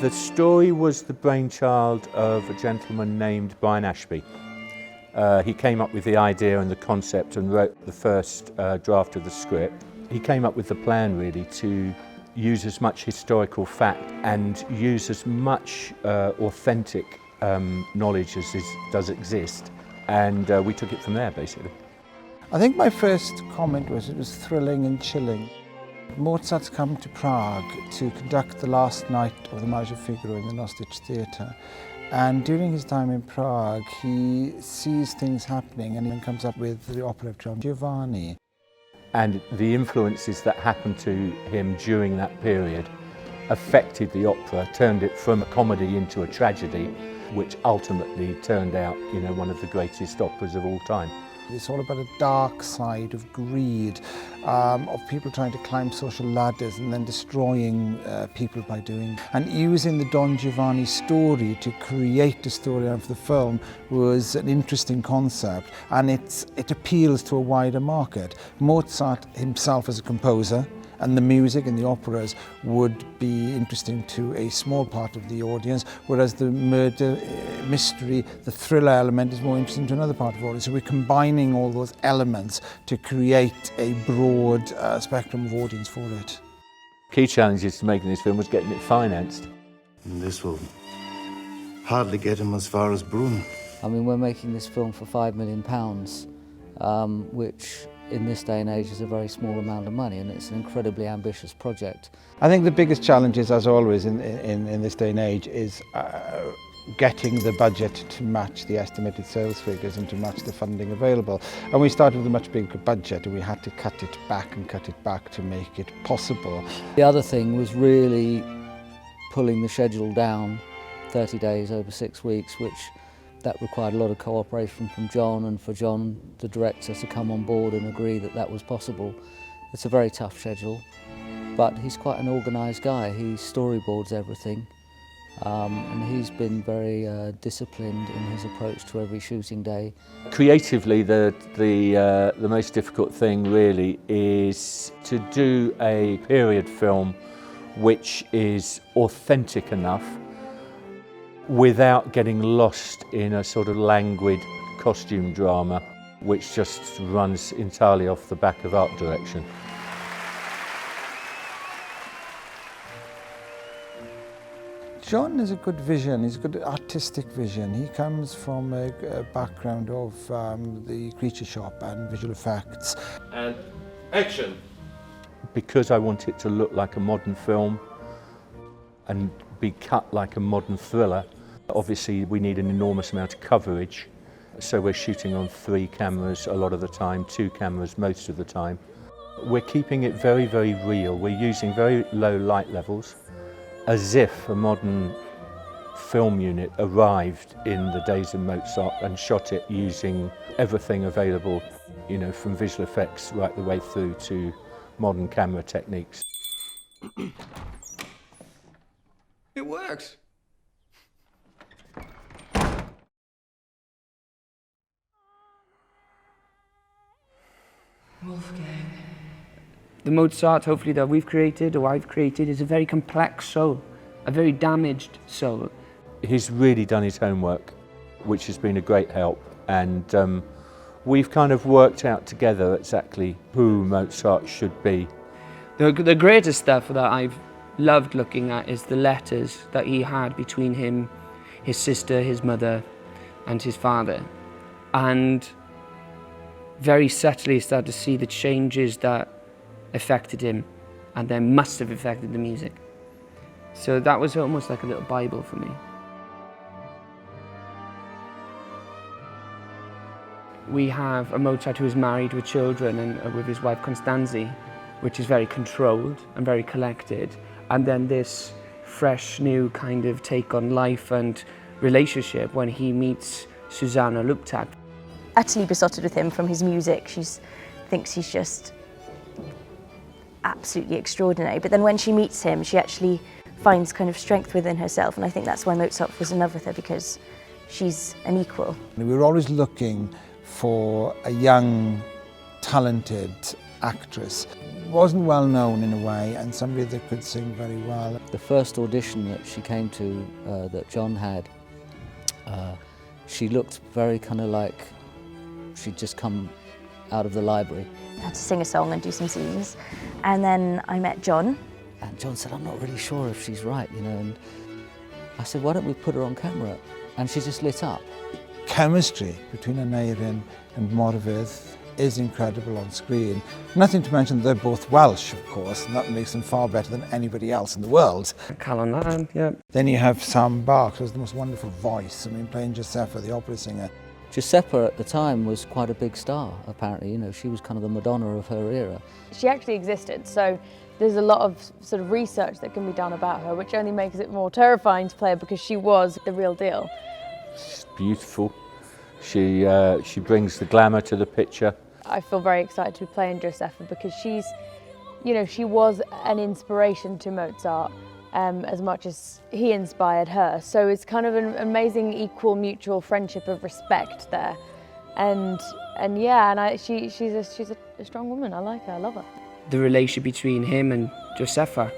The story was the brainchild of a gentleman named Brian Ashby. He came up with the idea and the concept and wrote the first draft of the script. He came up with the plan really to use as much historical fact and use as much authentic knowledge as does exist, and we took it from there basically. I think my first comment was it was thrilling and chilling. Mozart's come to Prague to conduct the last night of the Marriage of Figaro in the Nostitz Theatre. And during his time in Prague, he sees things happening and then comes up with the opera of Don Giovanni. And the influences that happened to him during that period affected the opera, turned it from a comedy into a tragedy, which ultimately turned out, one of the greatest operas of all time. It's all about a dark side of greed, of people trying to climb social ladders and then destroying people by doing. And using the Don Giovanni story to create a story out of the film was an interesting concept, and it appeals to a wider market. Mozart himself as a composer, and the music and the operas would be interesting to a small part of the audience, whereas the murder, mystery, the thriller element is more interesting to another part of the audience. So we're combining all those elements to create a broad spectrum of audience for it. Key challenges to making this film was getting it financed. And this will hardly get him as far as Brunn. I mean, we're making this film for £5 million, which in this day and age is a very small amount of money, and it's an incredibly ambitious project. I think the biggest challenges, as always in this day and age, is getting the budget to match the estimated sales figures and to match the funding available. And we started with a much bigger budget and we had to cut it back to make it possible. The other thing was really pulling the schedule down 30 days over 6 weeks, which that required a lot of cooperation from John, and for John, the director, to come on board and agree that that was possible. It's a very tough schedule, but he's quite an organised guy. He storyboards everything, and he's been very disciplined in his approach to every shooting day. Creatively, the most difficult thing really is to do a period film which is authentic enough without getting lost in a sort of languid costume drama which just runs entirely off the back of art direction. John has a good vision, he's a good artistic vision. He comes from a background of the creature shop and visual effects. And action! Because I want it to look like a modern film and be cut like a modern thriller, obviously we need an enormous amount of coverage. So we're shooting on 3 cameras a lot of the time, 2 cameras most of the time. We're keeping it very, very real. We're using very low light levels, as if a modern film unit arrived in the days of Mozart and shot it using everything available, from visual effects right the way through to modern camera techniques. It works! Wolfgang. The Mozart, hopefully, that we've created, or I've created, is a very complex soul, a very damaged soul. He's really done his homework, which has been a great help, and we've kind of worked out together exactly who Mozart should be. The greatest stuff that I've loved looking at is the letters that he had between him, his sister, his mother, and his father. And very subtly started to see the changes that affected him and then must have affected the music. So that was almost like a little Bible for me. We have a Mozart who is married with children and with his wife Constanzi, which is very controlled and very collected. And then this fresh new kind of take on life and relationship when he meets Susanna Luptak. Utterly besotted with him from his music. She thinks he's just absolutely extraordinary. But then when she meets him, she actually finds kind of strength within herself. And I think that's why Mozart was in love with her, because she's an equal. We were always looking for a young, talented actress. Wasn't well known in a way, and somebody that could sing very well. The first audition that she came to, that John had, she looked very kind of like she'd just come out of the library. I had to sing a song and do some scenes, and then I met John. And John said, I'm not really sure if she's right, you know, and I said, why don't we put her on camera? And she just lit up. Chemistry between Aneurin and Morfydd is incredible on screen. Nothing to mention they're both Welsh, of course, and that makes them far better than anybody else in the world. Calon, yeah. Then you have Sam Barks, who has the most wonderful voice. I mean, playing Josepha, the opera singer. Josepha at the time was quite a big star, apparently. You know, she was kind of the Madonna of her era. She actually existed, so there's a lot of sort of research that can be done about her, which only makes it more terrifying to play her because she was the real deal. She's beautiful. She brings the glamour to the picture. I feel very excited to be playing Josepha because she's, you know, she was an inspiration to Mozart as much as he inspired her. So it's kind of an amazing equal mutual friendship of respect there. And yeah, and she's a strong woman. I like her, I love her. The relationship between him and Josepha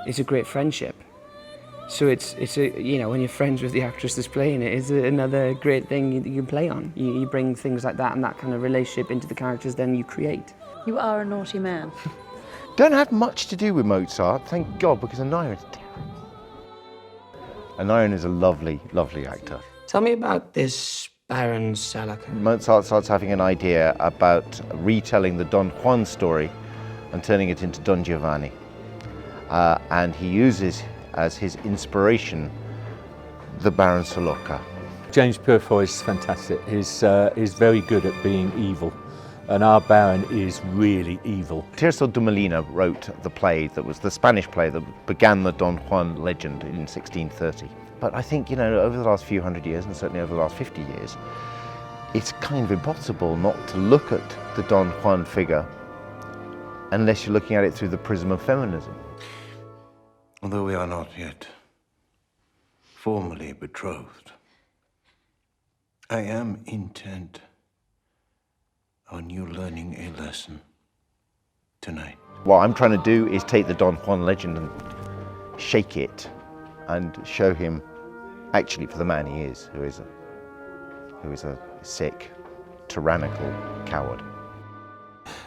is a great friendship. So it's a, you know, when you're friends with the actress that's playing it, it's another great thing you can play on. You bring things like that and that kind of relationship into the characters, then you create. You are a naughty man. Don't have much to do with Mozart, thank God, because Aneurin's terrible. Aneurin is a lovely, lovely actor. Tell me about this Baron Salak. Mozart starts having an idea about retelling the Don Juan story and turning it into Don Giovanni. And he uses as his inspiration the Baron Soloka. James Purefoy is fantastic. He's very good at being evil, and our Baron is really evil. Tirso de Molina wrote the play that was the Spanish play that began the Don Juan legend in 1630. But I think, you know, over the last few hundred years, and certainly over the last 50 years, it's kind of impossible not to look at the Don Juan figure unless you're looking at it through the prism of feminism. Although we are not yet formally betrothed, I am intent on you learning a lesson tonight. What I'm trying to do is take the Don Juan legend and shake it and show him actually for the man he is, who is a sick, tyrannical coward.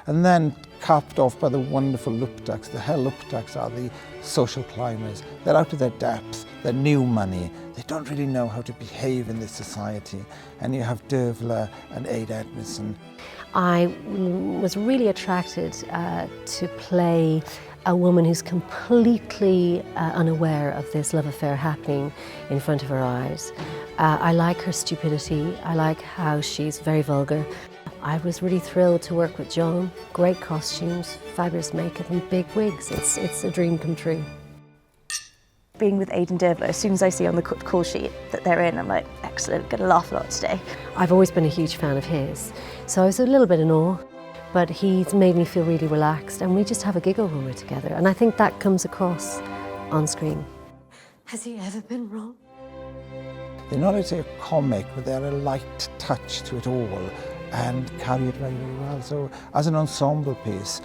And then capped off by the wonderful Luptaks. The Hell Luptaks are the social climbers. They're out of their depth, they're new money. They don't really know how to behave in this society. And you have Dervla and Ada Edmondson. I was really attracted to play a woman who's completely unaware of this love affair happening in front of her eyes. I like her stupidity. I like how she's very vulgar. I was really thrilled to work with John. Great costumes, fabulous makeup and big wigs. It's a dream come true. Being with Ada and Dervla, as soon as I see on the call sheet that they're in, I'm like, excellent, gonna laugh a lot today. I've always been a huge fan of his, so I was a little bit in awe, but he's made me feel really relaxed and we just have a giggle when we're together, and I think that comes across on screen. Has he ever been wrong? They're not, I'd say, a comic, but they're a light touch to it all and carry it very, very well. So as an ensemble piece,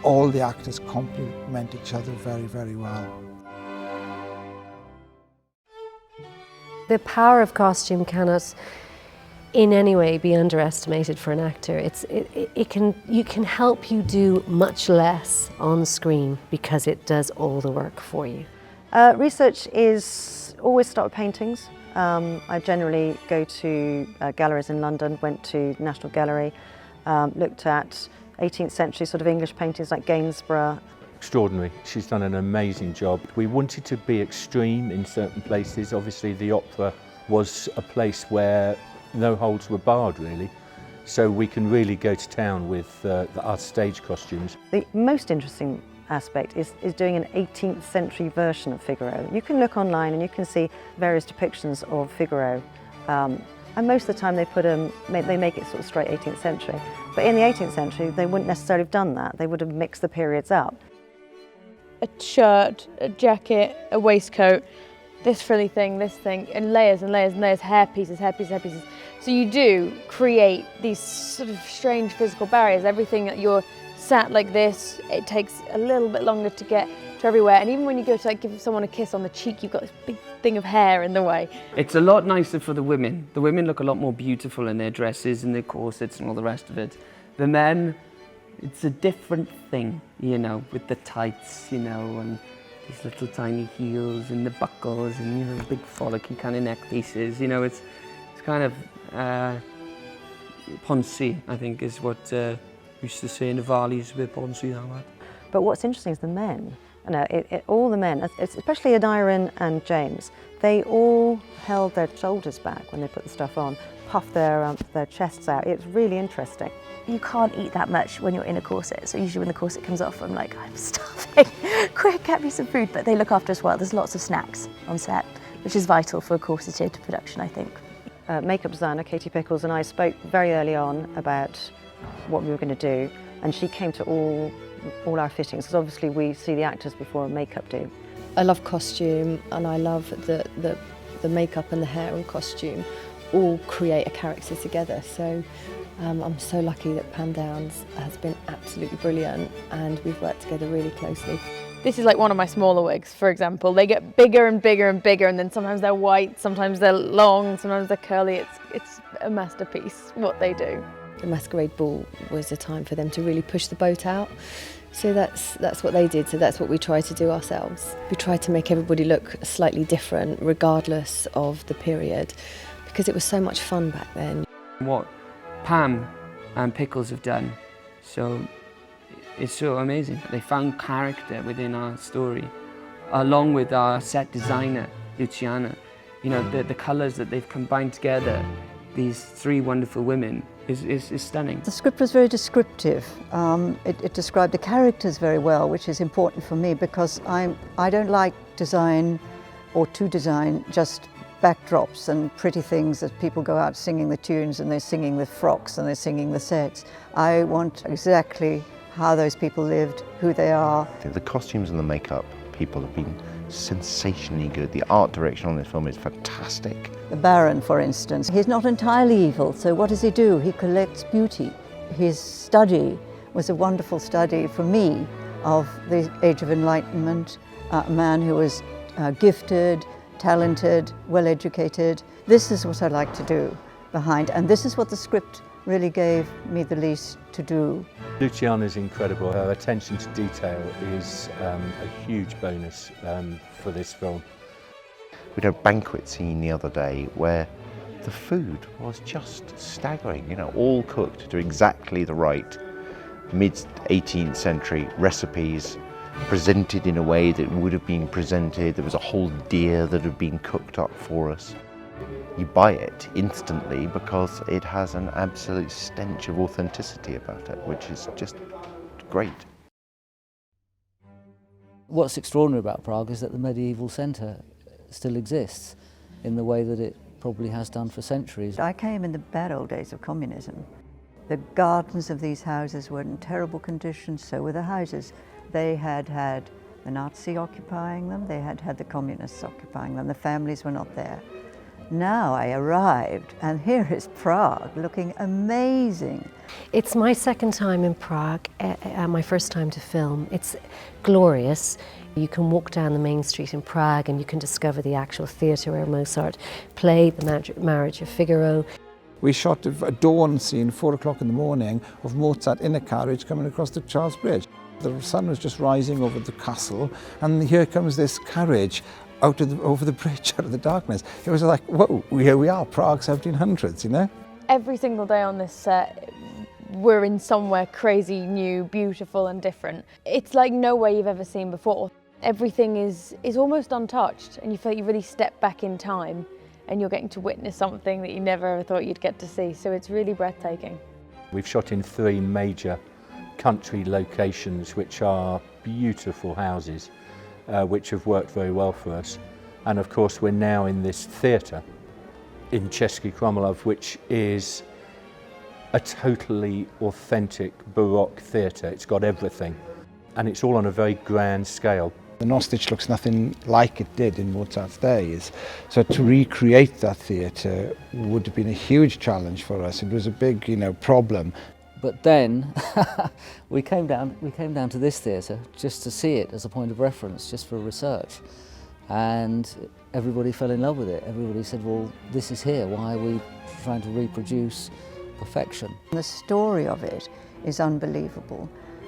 all the actors complement each other very, very well. The power of costume cannot in any way be underestimated for an actor. You can help you do much less on screen because it does all the work for you. Research is always start with paintings. I generally go to galleries in London, went to National Gallery, looked at 18th century sort of English paintings like Gainsborough. Extraordinary. She's done an amazing job. We wanted to be extreme in certain places. Obviously the opera was a place where no holds were barred really. So we can really go to town with our stage costumes. The most interesting aspect is doing an 18th century version of Figaro. You can look online and you can see various depictions of Figaro. And most of the time they make it sort of straight 18th century. But in the 18th century, they wouldn't necessarily have done that. They would have mixed the periods up. A shirt, a jacket, a waistcoat, this frilly thing, this thing, and layers and layers and layers, hair pieces, hair pieces, hair pieces. So you do create these sort of strange physical barriers. Everything that you're sat like this, it takes a little bit longer to get to everywhere. And even when you go to like give someone a kiss on the cheek, you've got this big thing of hair in the way. It's a lot nicer for the women. The women look a lot more beautiful in their dresses and their corsets and all the rest of it. The men, it's a different thing, you know, with the tights, you know, and these little tiny heels and the buckles and, you know, big frolicky kind of neck pieces. You know, it's kind of Ponsi, I think, is what we used to say in the valleys with Ponsi. But what's interesting is the men. You know, all the men, especially Adairin and James, they all held their shoulders back when they put the stuff on, puffed their chests out. It's really interesting. You can't eat that much when you're in a corset, so usually when the corset comes off, I'm like, I'm starving. Quick, get me some food. But they look after us well. There's lots of snacks on set, which is vital for a corseted production, I think. Makeup designer Katie Pickles and I spoke very early on about what we were going to do, and she came to all our fittings, because obviously we see the actors before makeup do. I love costume, and I love the makeup and the hair and costume all create a character together. So I'm so lucky that Pam Downs has been absolutely brilliant, and we've worked together really closely. This is like one of my smaller wigs, for example. They get bigger and bigger and bigger, and then sometimes they're white, sometimes they're long, sometimes they're curly. It's a masterpiece what they do. The Masquerade Ball was a time for them to really push the boat out. So that's what they did, so that's what we tried to do ourselves. We tried to make everybody look slightly different regardless of the period, because it was so much fun back then. What Pam and Pickles have done, so it's so amazing. They found character within our story, along with our set designer, Luciana. You know, the colours that they've combined together, these three wonderful women, is stunning. The script was very descriptive. It described the characters very well, which is important for me, because I don't like design or to design just backdrops and pretty things that people go out singing the tunes and they're singing the frocks and they're singing the sets. I want exactly how those people lived, who they are. The costumes and the makeup people have been sensationally good. The art direction on this film is fantastic. The Baron, for instance, he's not entirely evil, so what does he do? He collects beauty. His study was a wonderful study for me of the Age of Enlightenment, a man who was gifted, talented, well-educated. This is what I like to do behind, and this is what the script really gave me the least to do. Luciana's incredible. Her attention to detail is a huge bonus for this film. We had a banquet scene the other day where the food was just staggering, you know, all cooked to exactly the right mid-18th century recipes, presented in a way that would have been presented. There was a whole deer that had been cooked up for us. You buy it instantly because it has an absolute stench of authenticity about it, which is just great. What's extraordinary about Prague is that the medieval centre still exists in the way that it probably has done for centuries. I came in the bad old days of communism. The gardens of these houses were in terrible conditions, so were the houses. They had had the Nazi occupying them, they had had the communists occupying them, the families were not there. Now I arrived, and here is Prague, looking amazing. It's my second time in Prague, my first time to film. It's glorious. You can walk down the main street in Prague and you can discover the actual theatre where Mozart played the Marriage of Figaro. We shot a dawn scene, 4 o'clock in the morning, of Mozart in a carriage coming across the Charles Bridge. The sun was just rising over the castle, and here comes this carriage over the bridge, out of the darkness. It was like, whoa, here we are, Prague 1700s, you know? Every single day on this set, we're in somewhere crazy, new, beautiful and different. It's like nowhere you've ever seen before. Everything is almost untouched, and you feel like you really step back in time and you're getting to witness something that you never ever thought you'd get to see. So it's really breathtaking. We've shot in 3 major country locations, which are beautiful houses, which have worked very well for us. And of course we're now in this theatre in Český Krumlov, which is a totally authentic Baroque theatre. It's got everything, and it's all on a very grand scale. The Nostitch looks nothing like it did in Mozart's days. So to recreate that theatre would have been a huge challenge for us. It was a big, problem. But then we came down to this theatre just to see it as a point of reference, just for research. And everybody fell in love with it. Everybody said, well, this is here. Why are we trying to reproduce perfection? The story of it is unbelievable.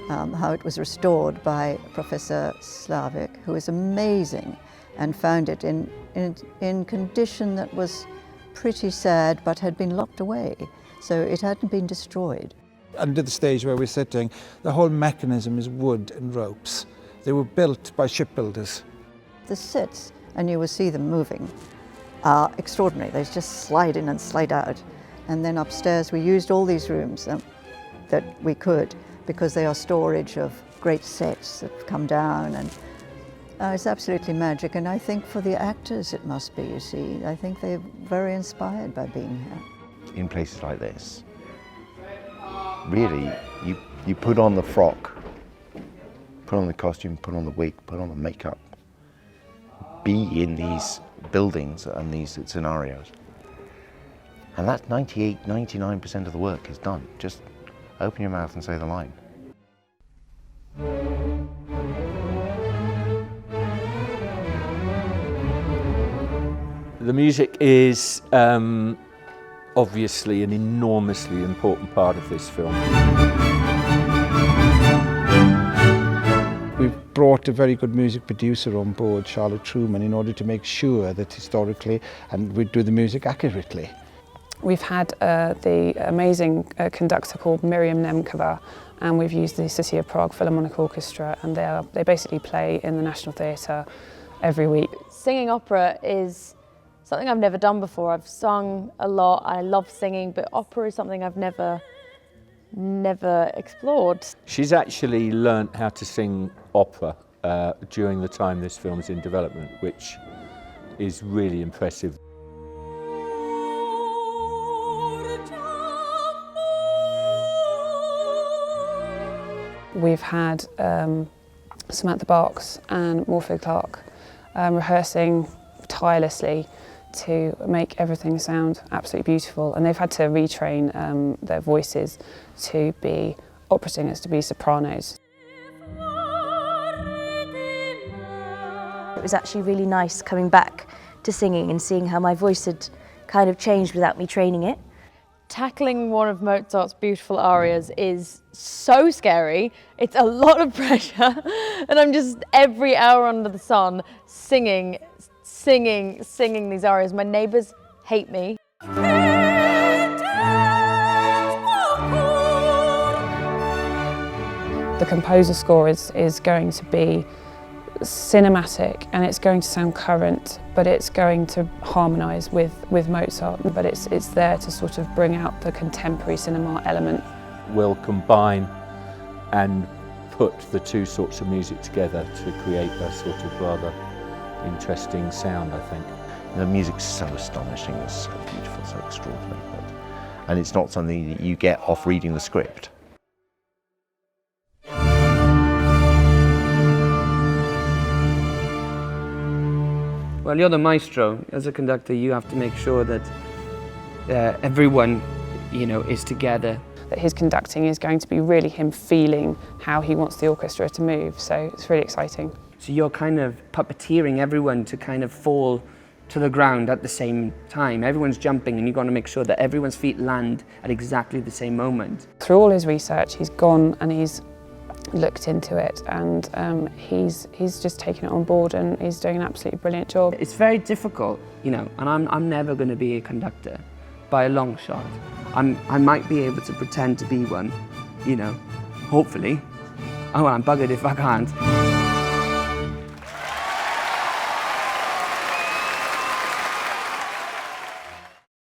How it was restored by Professor Slavik, who is amazing, and found it in condition that was pretty sad, but had been locked away, so it hadn't been destroyed. Under the stage where we're sitting, the whole mechanism is wood and ropes. They were built by shipbuilders. The sits, and you will see them moving, are extraordinary. They just slide in and slide out. And then upstairs we used all these rooms that we could, because they are storage of great sets that have come down, and it's absolutely magic. And I think for the actors it must be, you see. I think they're very inspired by being here. In places like this, really, you put on the frock, put on the costume, put on the wig, put on the makeup, be in these buildings and these scenarios. And that's 99% of the work is done. Just open your mouth and say the line. The music is obviously an enormously important part of this film. We've brought a very good music producer on board, Charlotte Truman, in order to make sure that historically, and we do the music accurately. We've had the amazing conductor called Miriam Nemkova, and we've used the City of Prague Philharmonic Orchestra, and they basically play in the National Theatre every week. Singing opera is something I've never done before. I've sung a lot, I love singing, but opera is something I've never explored. She's actually learnt how to sing opera during the time this film is in development, which is really impressive. We've had Samantha Barks and Morfydd Clark rehearsing tirelessly to make everything sound absolutely beautiful, and they've had to retrain their voices to be opera singers, to be sopranos. It was actually really nice coming back to singing and seeing how my voice had kind of changed without me training it. Tackling one of Mozart's beautiful arias is so scary. It's a lot of pressure, and I'm just every hour under the sun singing these arias. My neighbours hate me. The composer score is going to be cinematic, and it's going to sound current, but it's going to harmonise with Mozart, but it's there to sort of bring out the contemporary cinema element. We'll combine and put the two sorts of music together to create a sort of rather interesting sound, I think. The music's so astonishing, it's so beautiful, so extraordinary, and it's not something that you get off reading the script. Well, you're the maestro. As a conductor, you have to make sure that everyone, is together. That his conducting is going to be really him feeling how he wants the orchestra to move, so it's really exciting. So you're kind of puppeteering everyone to kind of fall to the ground at the same time. Everyone's jumping, and you've got to make sure that everyone's feet land at exactly the same moment. Through all his research, he's gone and he's looked into it, and he's just taken it on board, and he's doing an absolutely brilliant job. It's very difficult, and I'm never going to be a conductor by a long shot. I might be able to pretend to be one, hopefully. Oh, well, I'm buggered if I can't.